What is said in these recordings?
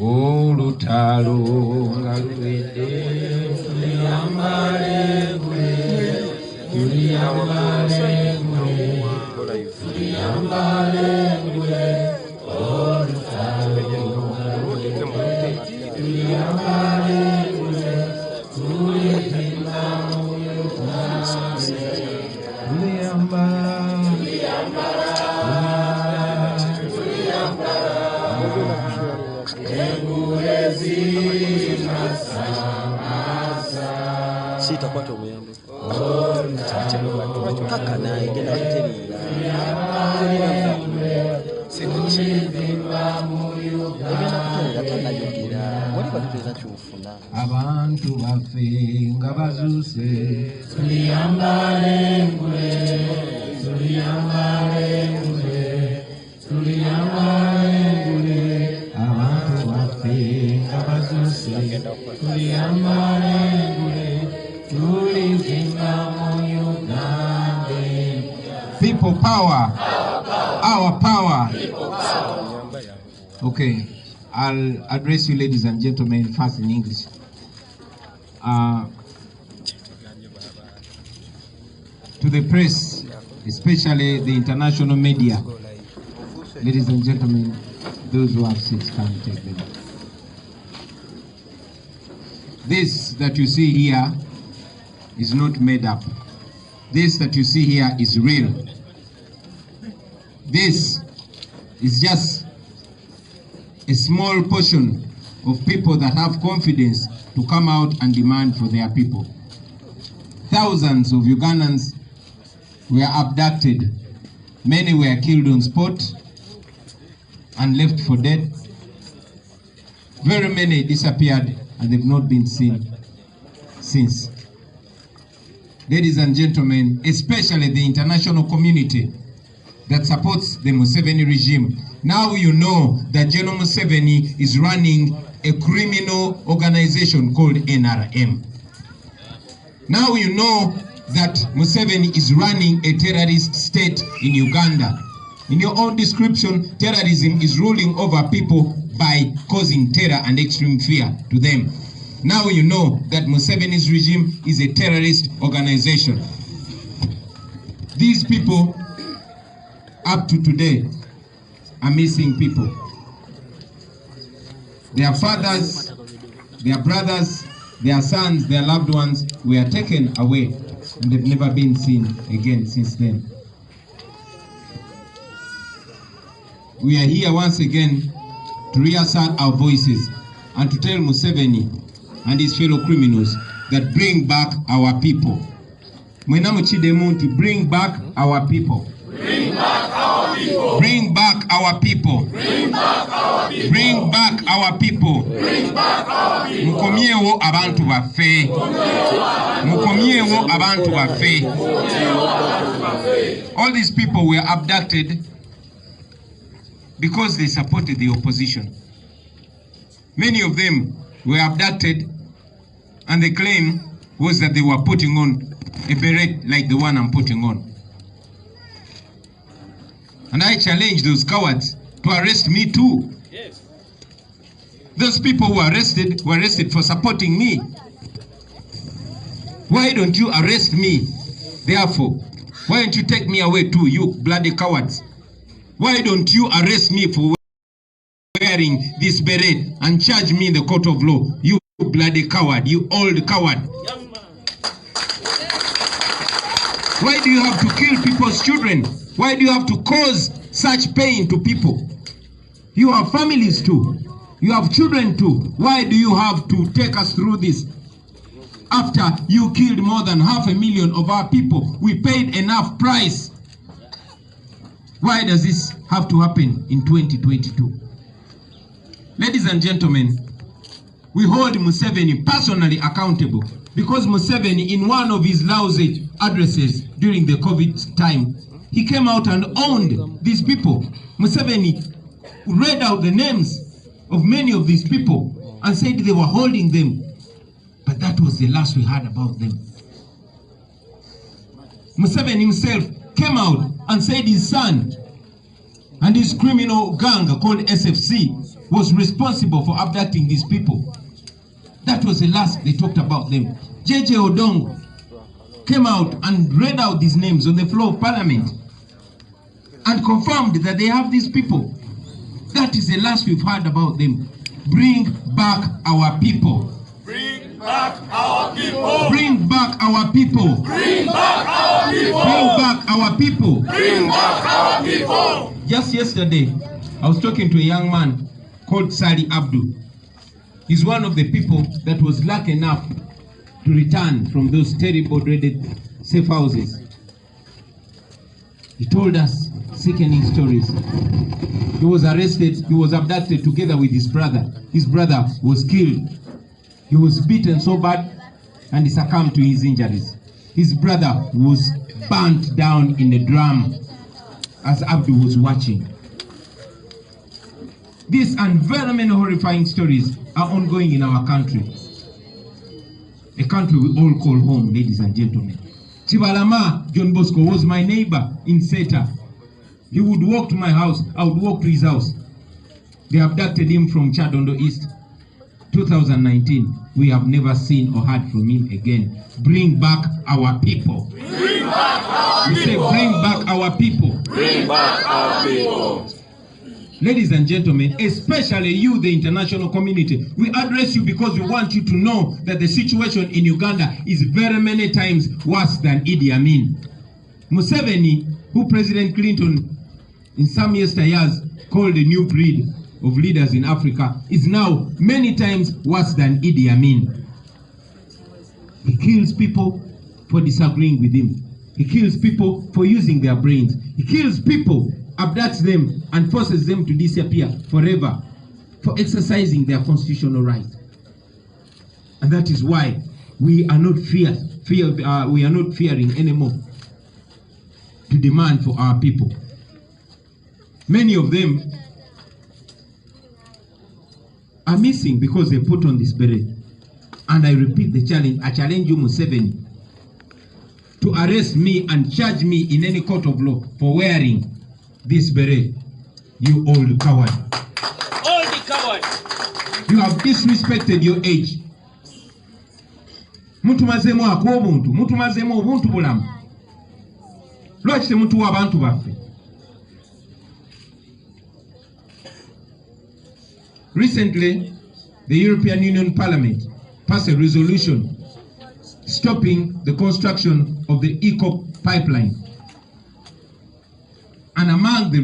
Olutalo nga luwedde tuliyambale gwe tuliyambale gwe olutalo nga luwedde tuliyambale gwe tuliyimba mu Sita kwa tomuyambo. Paka naye genda kuterira. Abantu baffe nga bazuuse tuliyambale gwe abantu baffe nga bazuuse tuliyambale gwe tulizimba mu Uganda. People power, our power. Okay, I'll address you ladies and gentlemen first in English. To the press, especially the international media, ladies and gentlemen, those who have seats can take them. This that you see here is not made up. This that you see here is real. This is just a small portion of people that have confidence to come out and demand for their people. Thousands of Ugandans were abducted. Many were killed on spot and left for dead. Very many disappeared and they've not been seen since. Ladies and gentlemen, especially the international community that supports the Museveni regime, now you know that General Museveni is running a criminal organization called NRM. Now you know that Museveni is running a terrorist state in Uganda. In your own description, terrorism is ruling over people by causing terror and extreme fear to them. Now you know that Museveni's regime is a terrorist organization. These people, up to today, are missing people. Their fathers, their brothers, their sons, their loved ones were taken away and they've never been seen again since then. We are here once again to reassert our voices and to tell Museveni and his fellow criminals that bring back our people. To bring back our people. Bring back our people. Bring back our people. Bring back our people. Bring back our people. Bring back our people. Mukomyewo abantu baffe. Mukomyewo abantu baffe. All these people were abducted because they supported the opposition. Many of them were abducted and the claim was that they were putting on a beret like the one I'm putting on. And I challenge those cowards to arrest me too. Yes. Those people who were arrested for supporting me. Why don't you arrest me? Therefore, why don't you take me away too, you bloody cowards? Why don't you arrest me for wearing this beret and charge me in the court of law? You bloody coward, you old coward. Why do you have to kill people's children? Why do you have to cause such pain to people? You have families too. You have children too. Why do you have to take us through this? After you killed more than 500,000 of our people, we paid enough price. Why does this have to happen in 2022? Ladies and gentlemen, we hold Museveni personally accountable because Museveni, in one of his lousy addresses during the COVID time, he came out and owned these people. Museveni read out the names of many of these people and said they were holding them. But that was the last we heard about them. Museveni himself came out and said his son And his criminal gang called SFC was responsible for abducting these people. That was the last they talked about them. JJ Odongo came out and read out these names on the floor of Parliament and confirmed that they have these people. That is the last we've heard about them. Bring back our people. Bring back our people. Bring back our people. Bring back our people. Bring back our people. Bring back our people. Just yesterday, I was talking to a young man called Sali Abdu. He's one of the people that was lucky enough to return from those terrible, dreaded safe houses. He told us sickening stories. He was arrested, he was abducted together with his brother. His brother was killed. He was beaten so bad and he succumbed to his injuries. His brother was burnt down in a drum as Abdu was watching. These and very many horrifying stories are ongoing in our country. A country we all call home, ladies and gentlemen. Chibalama John Bosco was my neighbor in Seta. He would walk to my house, I would walk to his house. They abducted him from Chadondo East. 2019, we have never seen or heard from him again. Bring back our people. Bring back our We people. say bring back our people. Bring back our people. Ladies and gentlemen, especially you, the international community, we address you because we want you to know that the situation in Uganda is very many times worse than Idi Amin. Museveni, who President Clinton in some years called a new breed of leaders in Africa, is now many times worse than Idi Amin. He kills people for disagreeing with him. He kills people for using their brains. He kills people, abducts them, and forces them to disappear forever for exercising their constitutional right. And that is why we are not we are not fearing anymore to demand for our people. Many of them are missing because they put on this beret. And I repeat the challenge. I challenge you, Museveni, to arrest me and charge me in any court of law for wearing this beret. You old coward. Old coward. You have disrespected your age. Muntu mazemu akobuntu, muntu mazemu obuntu bulamu. Lwaki temutuwa abantu baffe? Recently, the European Union Parliament passed a resolution stopping the construction of the ECOP pipeline. And among the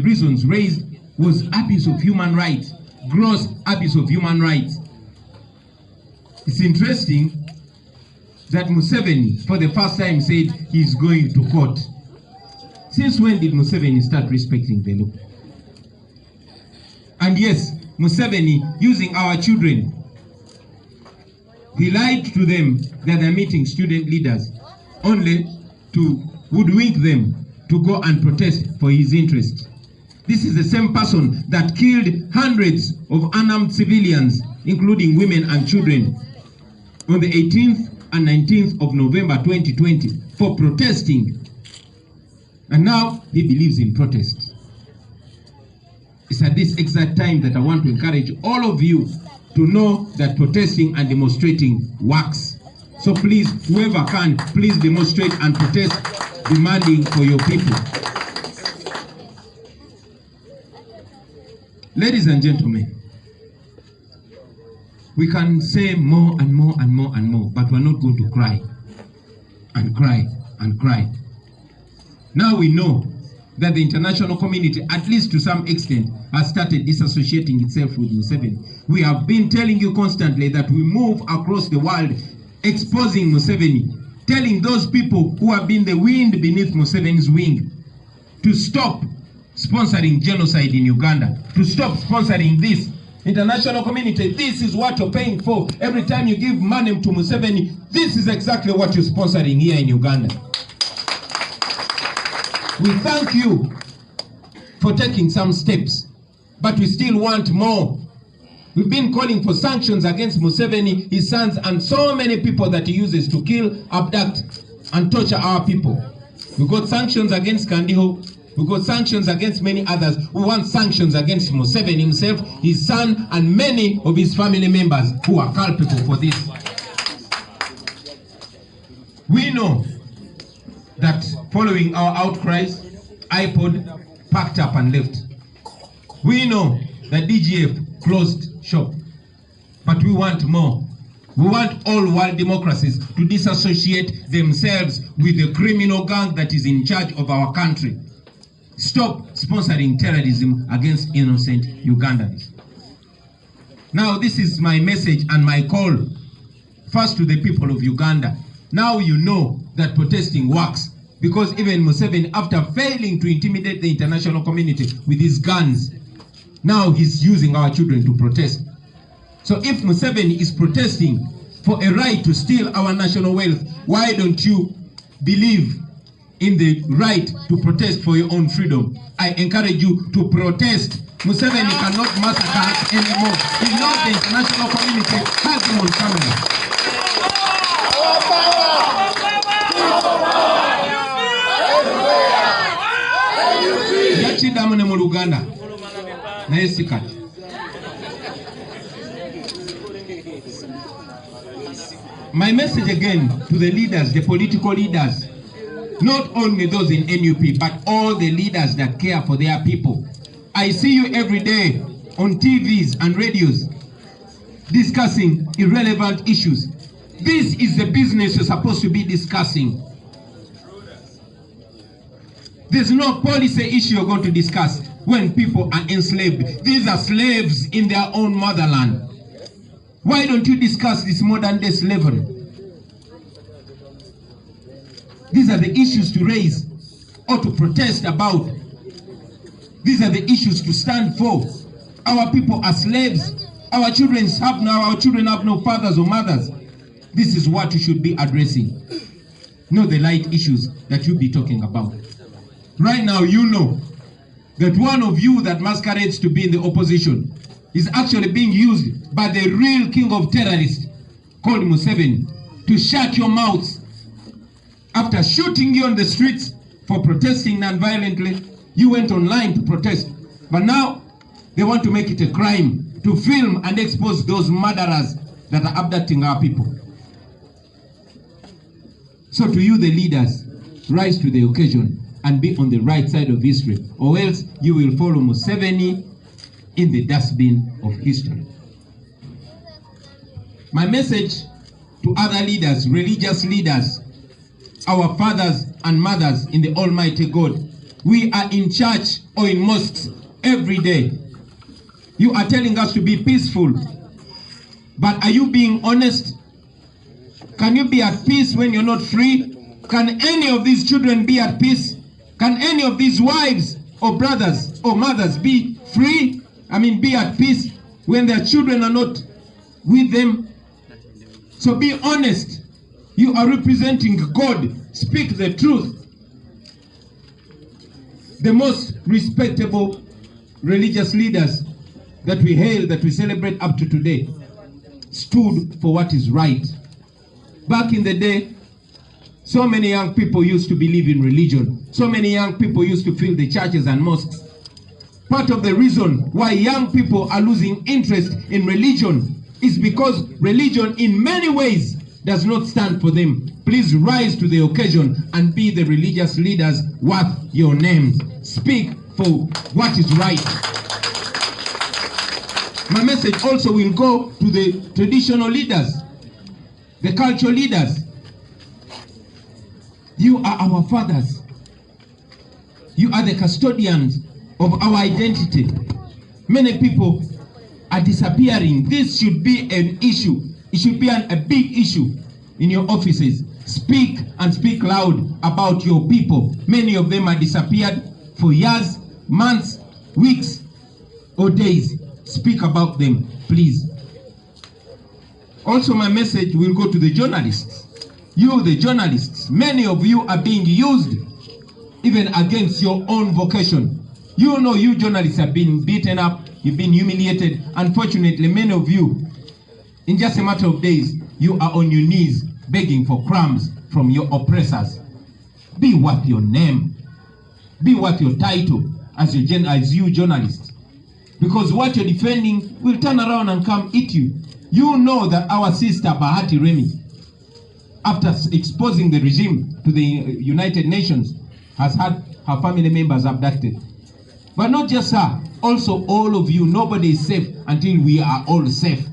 reasons raised was abuse of human rights, gross abuse of human rights. It's interesting that Museveni, for the first time, said he's going to court. Since when did Museveni start respecting the law? And yes, Museveni, using our children, he lied to them that they're meeting student leaders only to hoodwink them to go and protest for his interest. This is the same person that killed hundreds of unarmed civilians, including women and children, on the 18th and 19th of November 2020 for protesting. And now he believes in protest. It's at this exact time that I want to encourage all of you to know that protesting and demonstrating works. So please, whoever can, please demonstrate and protest, demanding for your people. Ladies and gentlemen, we can say more and more and more and more, but we're not going to cry and cry and cry. Now we know that the international community, at least to some extent, has started disassociating itself with Museveni. We have been telling you constantly that we move across the world exposing Museveni, telling those people who have been the wind beneath Museveni's wing to stop sponsoring genocide in Uganda, to stop sponsoring this. International community, this is what you're paying for. Every time you give money to Museveni, this is exactly what you're sponsoring here in Uganda. We thank you for taking some steps, but we still want more. We've been calling for sanctions against Museveni, his sons, and so many people that he uses to kill, abduct, and torture our people. We got sanctions against Kandiho. We got sanctions against many others. We want sanctions against Museveni himself, his son, and many of his family members who are culpable for this. We know that following our outcries, iPod packed up and left. We know that DGF closed shop, but we want more. We want all world democracies to disassociate themselves with the criminal gang that is in charge of our country. Stop sponsoring terrorism against innocent Ugandans. Now this is my message and my call, first to the people of Uganda. Now you know that protesting works, because even Museveni, after failing to intimidate the international community with his guns, now he's using our children to protest. So if Museveni is protesting for a right to steal our national wealth, why don't you believe in the right to protest for your own freedom? I encourage you to protest. Museveni cannot massacre us anymore. He knows the international community has him on camera. Yachidamune mu Luganda naye sikati. My message again to the leaders, the political leaders, not only those in NUP, but all the leaders that care for their people. I see you every day on TVs and radios discussing irrelevant issues. This is the business you're supposed to be discussing. There's no policy issue you're going to discuss when people are enslaved. These are slaves in their own motherland. Why don't you discuss this modern day slavery? These are the issues to raise or to protest about. These are the issues to stand for. Our people are slaves. Our children have no fathers or mothers. This is what you should be addressing, not the light issues that you'll be talking about. Right now, you know that one of you that masquerades to be in the opposition is actually being used by the real king of terrorists called Museveni to shut your mouths. After shooting you on the streets for protesting non-violently, you went online to protest. But now they want to make it a crime to film and expose those murderers that are abducting our people. So to you, the leaders, rise to the occasion and be on the right side of history, or else you will follow Museveni in the dustbin of history. My message to other leaders, religious leaders, our fathers and mothers in the Almighty God, we are in church or in mosques every day. You are telling us to be peaceful, but are you being honest? Can you be at peace when you're not free? Can any of these children be at peace? Can any of these wives or brothers or mothers be free? Be at peace when their children are not with them? So be honest. You are representing God. Speak the truth. The most respectable religious leaders that we hail, that we celebrate up to today, stood for what is right. Back in the day, so many young people used to believe in religion. So many young people used to fill the churches and mosques. Part of the reason why young people are losing interest in religion is because religion in many ways does not stand for them. Please rise to the occasion and be the religious leaders worth your names. Speak for what is right. My message also will go to the traditional leaders, the cultural leaders. You are our fathers. You are the custodians of our identity. Many people are disappearing. This should be an issue. It should be a big issue in your offices. Speak and speak loud about your people. Many of them are disappeared for years, months, weeks, or days. Speak about them, please. Also, my message will go to the journalists. You, the journalists, many of you are being used even against your own vocation. You know you journalists have been beaten up, you've been humiliated. Unfortunately, many of you, in just a matter of days, you are on your knees begging for crumbs from your oppressors. Be worth your name. be worth your title as you journalists. Because what you're defending will turn around and come eat you. You know that our sister Bahati Remi, after exposing the regime to the United Nations, has had her family members abducted. But not just her, also all of you. Nobody is safe until we are all safe.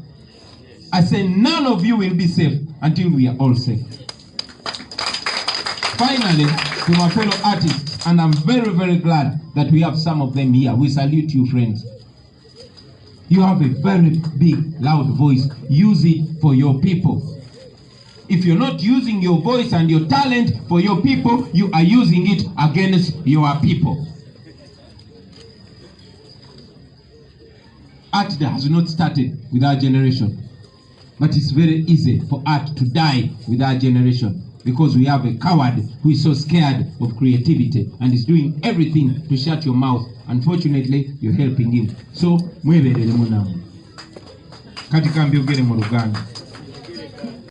I say none of you will be safe until we are all safe. Finally, to my fellow artists, and I'm very, very glad that we have some of them here. We salute you, friends. You have a very big, loud voice. Use it for your people. If you're not using your voice and your talent for your people, you are using it against your people. Art has not started with our generation, but it's very easy for art to die with our generation because we have a coward who is so scared of creativity and is doing everything to shut your mouth. Unfortunately, you're helping him. So, mweberere munamu. Katika mbiogere mu Luganda.